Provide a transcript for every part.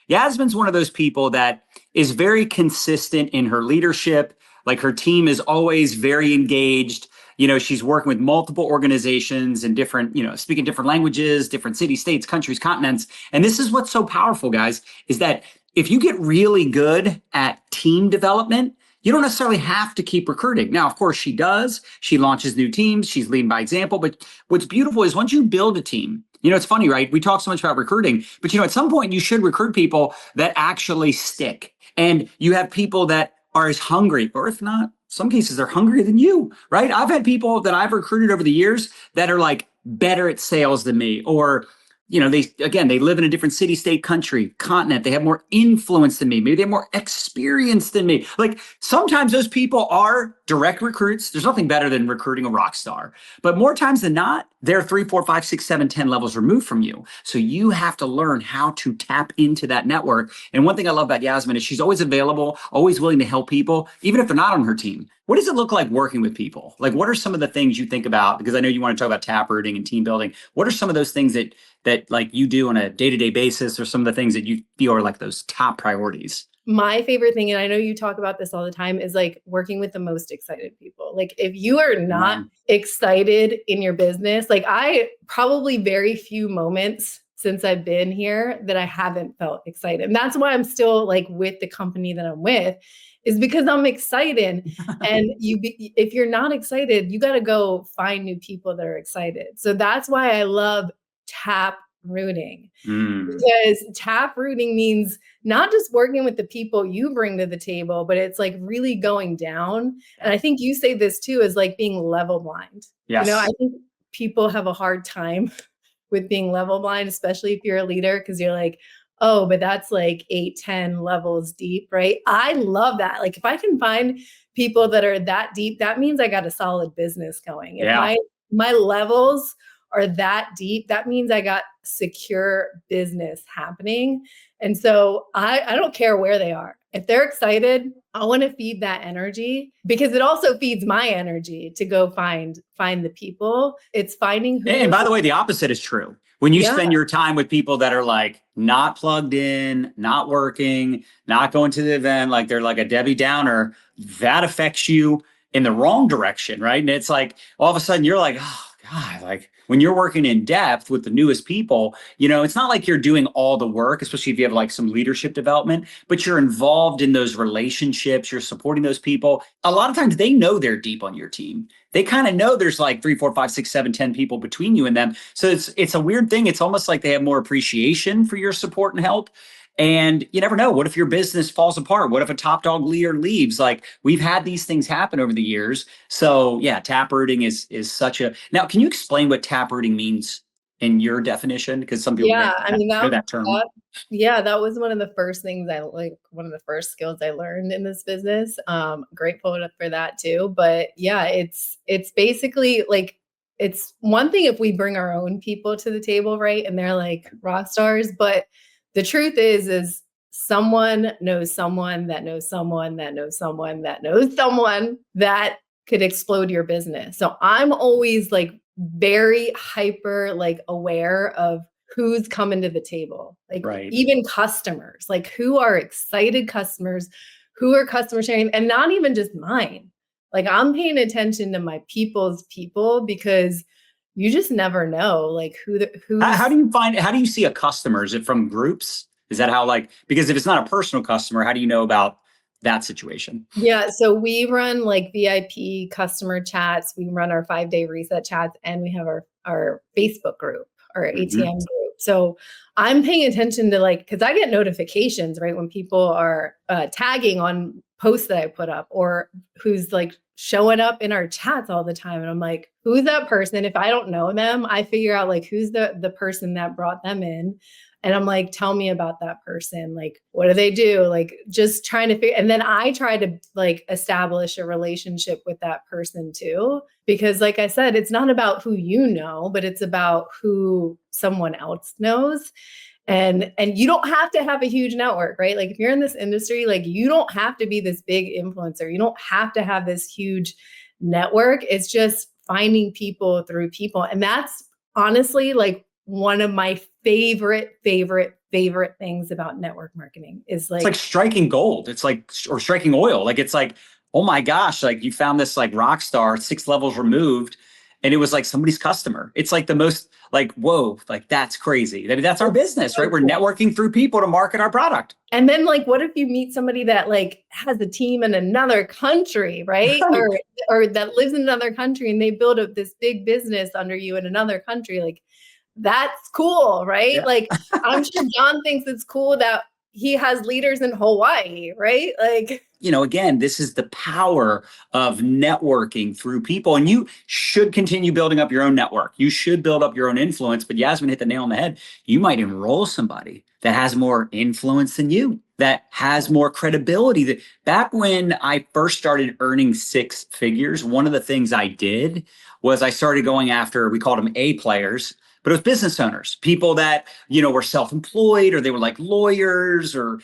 Yasmin's one of those people that is very consistent in her leadership. Like her team is always very engaged. She's working with multiple organizations and different, speaking different languages, different cities, states, countries, continents. And this is what's so powerful, guys, is that if you get really good at team development, you don't necessarily have to keep recruiting. Now, of course, she does. She launches new teams. She's leading by example. But what's beautiful is once you build a team, it's funny, right? We talk so much about recruiting, but at some point you should recruit people that actually stick. And you have people that are as hungry, or if not, some cases they're hungrier than you, right? I've had people that I've recruited over the years that are like better at sales than me, or they live in a different city, state, country, continent. They have more influence than me. Maybe they have more experience than me. Like sometimes those people are direct recruits. There's nothing better than recruiting a rock star. But more times than not, they're 3, 4, 5, 6, 7, 10 levels removed from you. So you have to learn how to tap into that network. And one thing I love about Yasmin is she's always available, always willing to help people, even if they're not on her team. What does it look like working with people? Like, what are some of the things you think about? Because I know you want to talk about taprooting and team building. What are some of those things that like you do on a day-to-day basis, or some of the things that you feel are like those top priorities? My favorite thing, and I know you talk about this all the time, is like working with the most excited people. Like if you are not excited in your business, like I probably very few moments since I've been here that I haven't felt excited. And that's why I'm still like with the company that I'm with, is because I'm excited. And if you're not excited, you got to go find new people that are excited. So that's why I love taprooting, because taprooting means not just working with the people you bring to the table, but it's like really going down. And I think you say this too, is like being level blind. Yes. I think people have a hard time with being level blind, especially if you're a leader, because you're like, oh, but that's like 8, 10 levels deep, right? I love that. Like if I can find people that are that deep, that means I got a solid business going. If my levels are that deep, that means I got secure business happening. And so I don't care where they are. If they're excited, I want to feed that energy, because it also feeds my energy to go find the people. It's finding who. And by the way, the opposite is true. When you spend your time with people that are like not plugged in, not working, not going to the event, like they're like a Debbie Downer, that affects you in the wrong direction, right? And it's like all of a sudden you're like, oh God, like when you're working in depth with the newest people, it's not like you're doing all the work, especially if you have like some leadership development, but you're involved in those relationships, you're supporting those people. A lot of times they know they're deep on your team. They kind of know there's like 3, 4, 5, 6, 7, 10 people between you and them. So it's a weird thing. It's almost like they have more appreciation for your support and help. And you never know. What if your business falls apart? What if a top dog leader leaves? Like we've had these things happen over the years. So yeah, taprooting is such a. Now, can you explain what taprooting means in your definition? Because some people know that term. That was one of the first things one of the first skills I learned in this business. Grateful for that too. But yeah, it's basically like, it's one thing if we bring our own people to the table, right? And they're like rock stars, but the truth is someone knows someone that knows someone that knows someone that knows someone that could explode your business. So I'm always like very hyper like aware of who's coming to the table, like even customers, like who are excited customers, who are customer sharing, and not even just mine. Like I'm paying attention to my people's people, because you just never know like who. How do you see a customer? Is it from groups? Is that how because if it's not a personal customer, how do you know about that situation? Yeah. So we run like VIP customer chats. We run our 5-day reset chats, and we have our Facebook group, our ATM group. So I'm paying attention to because I get notifications, right? When people are tagging on posts that I put up, or who's like showing up in our chats all the time. And I'm like, who's that person? If I don't know them, I figure out like, who's the person that brought them in. And I'm like, tell me about that person. Like, what do they do? Like, just trying to figure. And then I try to like establish a relationship with that person too. Because like I said, it's not about who you know, but it's about who someone else knows. And you don't have to have a huge network, right? Like if you're in this industry, like you don't have to be this big influencer. You don't have to have this huge network. It's just finding people through people. And that's honestly like one of my favorite favorite things about network marketing is It's like like, striking gold. It's like, or striking oil. Like, it's like, oh my gosh, like you found this like rock star 6 levels removed and it was like somebody's customer. It's like the most like, whoa, like that's crazy. I mean, that's our it's business, so right? We're cool. networking through people to market our product. And then like, what if you meet somebody that like has a team in another country, right? Right. Or that lives in another country and they build up this big business under you in another country. Like that's cool, right? Yeah. Like I'm sure John thinks it's cool that he has leaders in Hawaii, right? Like, Again, this is the power of networking through people. And you should continue building up your own network. You should build up your own influence. But Yasmin hit the nail on the head. You might enroll somebody that has more influence than you, that has more credibility. That back when I first started earning 6 figures, one of the things I did was I started going after, we called them A players, but it was business owners, people that, were self-employed or they were like lawyers or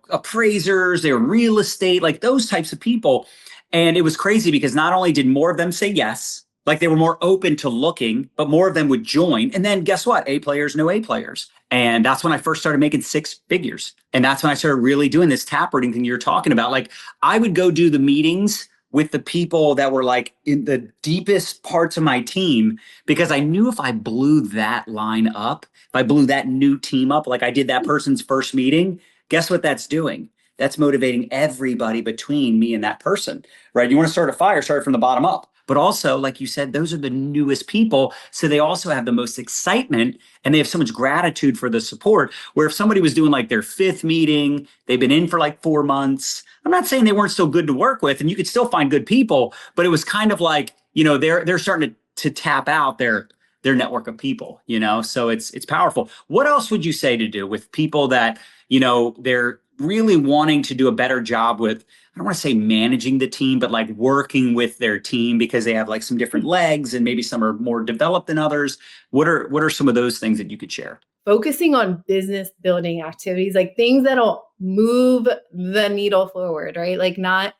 appraisers, they were real estate, like those types of people. And it was crazy because not only did more of them say yes, like they were more open to looking, but more of them would join. And then guess what? A players know A players. And that's when I first started making 6 figures. And that's when I started really doing this taprooting thing you're talking about. Like I would go do the meetings with the people that were like in the deepest parts of my team because I knew if I blew that line up, if I blew that new team up, like I did that person's first meeting, guess what that's doing? That's motivating everybody between me and that person, right? You want to start a fire, start from the bottom up. But also, like you said, those are the newest people. So they also have the most excitement and they have so much gratitude for the support. Where if somebody was doing like their 5th meeting, they've been in for like 4 months. I'm not saying they weren't still good to work with and you could still find good people, but it was kind of like, they're starting to tap out their network of people, so it's powerful. What else would you say to do with people that, they're really wanting to do a better job with, I don't want to say managing the team, but like working with their team because they have like some different legs and maybe some are more developed than others. What are some of those things that you could share? focusing on business building activities, like things that'll move the needle forward, right? Like not,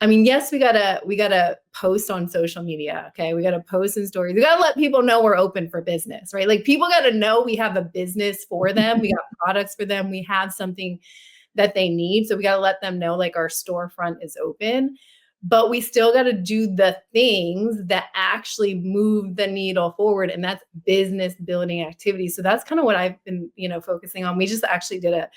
I mean, yes, we gotta post on social media. Okay. We gotta post in stories. We gotta let people know we're open for business, right? Like people gotta know we have a business for them. We got products for them. We have something that they need. So we gotta let them know like our storefront is open. But we still got to do the things that actually move the needle forward. And that's business building activities. So that's kind of what I've been, focusing on. We just actually did a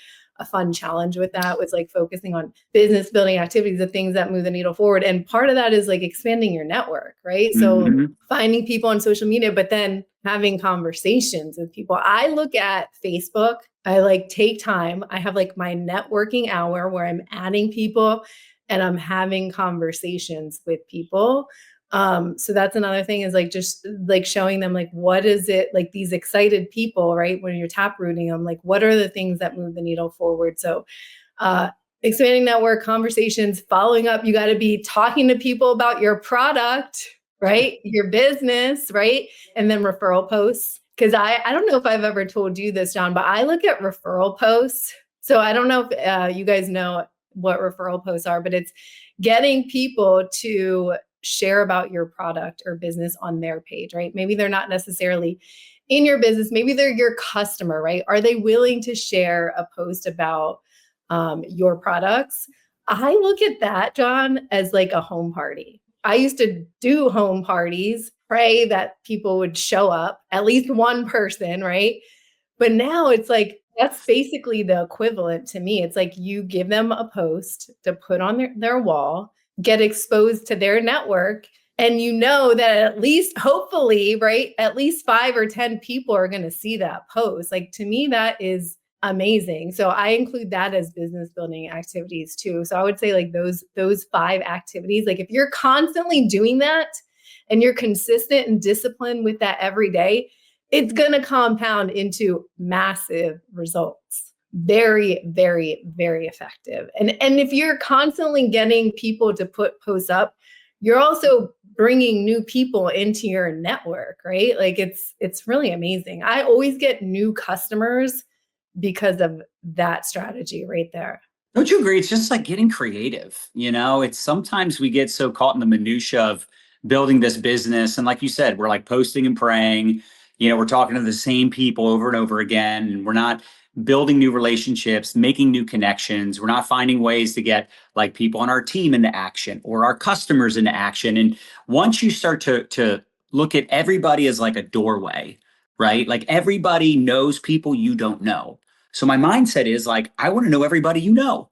fun challenge with that, was like focusing on business building activities, the things that move the needle forward. And part of that is like expanding your network, right? So finding people on social media, but then having conversations with people. I look at Facebook. I like take time. I have like my networking hour where I'm adding people and I'm having conversations with people. So that's another thing, is like just like showing them like, what is it, like these excited people, right? When you're taprooting them, like what are the things that move the needle forward? So expanding network, conversations, following up. You got to be talking to people about your product, right? Your business, right? And then referral posts. Because I don't know if I've ever told you this, John, but I look at referral posts. So I don't know if you guys know what referral posts are, but it's getting people to share about your product or business on their page, right? Maybe they're not necessarily in your business. Maybe they're your customer, right? Are they willing to share a post about your products? I look at that, John, as like a home party. I used to do home parties, pray that people would show up, at least one person, right? But now it's like, that's basically the equivalent to me. It's like you give them a post to put on their wall, get exposed to their network, and you know that at least, hopefully, right, at least 5 or 10 people are going to see that post. Like to me, that is amazing. So I include that as business building activities too. So I would say like those 5 activities, like if you're constantly doing that and you're consistent and disciplined with that every day, it's going to compound into massive results. Very, very, very effective. And if you're constantly getting people to put posts up, you're also bringing new people into your network, right? Like it's really amazing. I always get new customers because of that strategy right there. Don't you agree? It's just like getting creative. It's sometimes we get so caught in the minutia of building this business. And like you said, we're like posting and praying, we're talking to the same people over and over again. And we're not building new relationships, making new connections. We're not finding ways to get like people on our team into action or our customers into action. And once you start to look at everybody as like a doorway, right? Like everybody knows people you don't know. So my mindset is like, I want to know everybody you know.